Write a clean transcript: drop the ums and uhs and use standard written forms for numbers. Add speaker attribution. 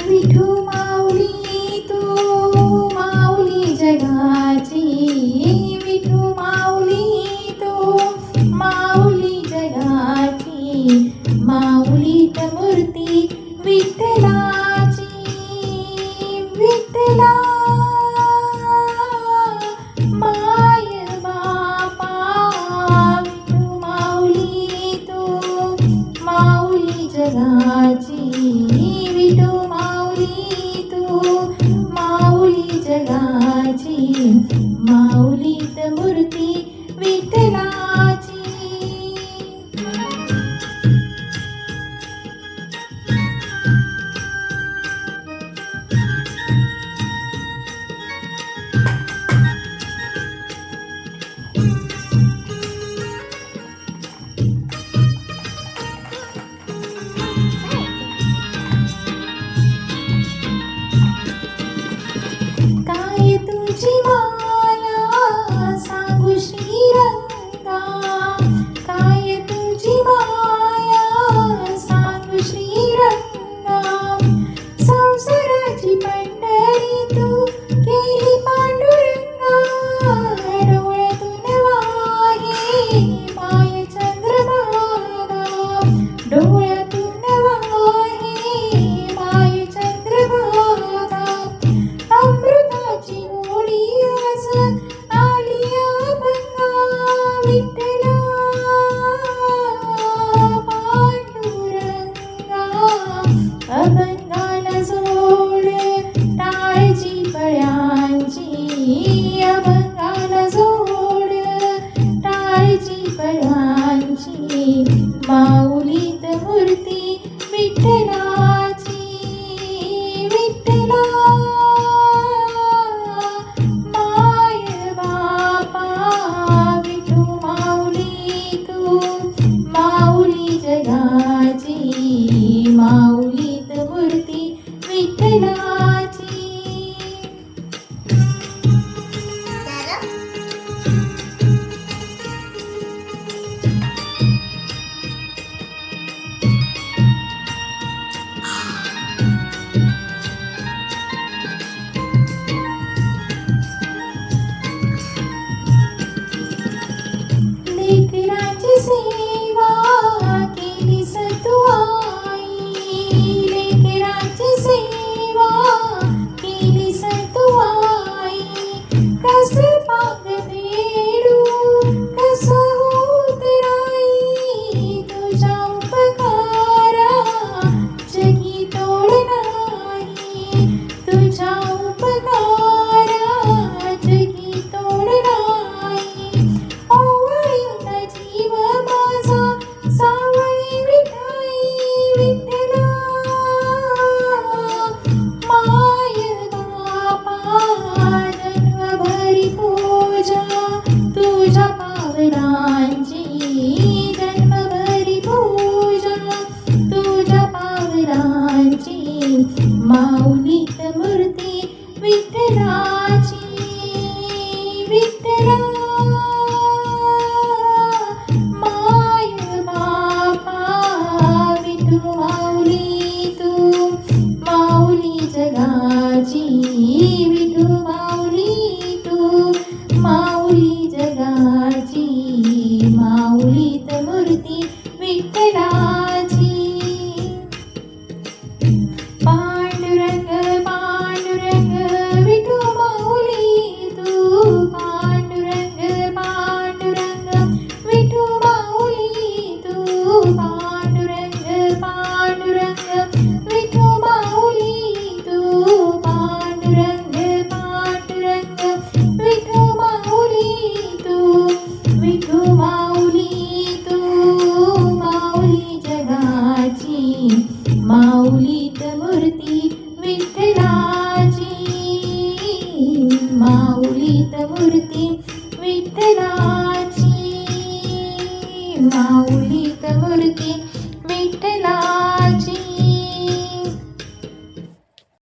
Speaker 1: विठू माऊली तू माऊली जगाची, विठू माऊली तू माऊली जगाची, माऊलीत मूर्ती विठ्ठलाची. विठ्ठला माय बापा, विठू माऊली तू माऊली जगाची, विठू तू माऊली जगाची, माऊलीत मूर्ती विठ्ठलाची. काय तुझी माया सांगू श्रीरंगा, काय तुझी माया सांगू श्रीरंगा. संसाराची पंढरी तू केली पांडुरंगा, डोळ्यातून वाहे माय चंद्रभागा, डोळ्यातून वाहे माय चंद्रभागा. अमृताची होळी आज आली अभंगा, विठ्ठला पांडुरंगा. अभंगाला जोड टाळची फळ्यांची, अभंगाला जोड टाळची फळ्यांची, माऊलीत मूर्ती विठ्ठलाची. विठ्ठला माय बापा, विठू माऊली तू माऊली जगाची, माऊलीत मूर्ती विठ्ठलाची. लेकरांची सेवा केलीस तू आई, लेकरांची सेवा केलीस तू आई. कसं पांग फेडू कसं उतराई, तुझ्या उपकारा जगी तोड नाही, तुझ्या उपकारा जगी तोड नाही. ओवाळून जीव माझा सावळी विठाई, विठ्ठला माय बापा. जन्मभरी पूजा तुझ्या पावलांची, जन्मभरी पूजा तुझ्या पावलांची, माऊलीत मूर्ती विठ्ठलाची. विठ्ठला माय बापा, विठू माऊली तू माऊली जगाची, विठू माऊली तू माऊली जगाची, माऊलीत मूर्ती विठ्ठलाची. पांडुरंग पांडुरंग विठू माऊली तू, पांडुरंग पांडुरंग विठू माऊली तू, पांडुरंग पांडुरंग विठू माऊली तू, पांडुरंग पांडुरंग विठू माऊली तू, विठू माऊली तू माऊली जगाची, माऊलीत मूर्ती विठ्ठलाची, माऊलीत मूर्ती विठ्ठलाची, माऊलीत मूर्ती विठ्ठलाची.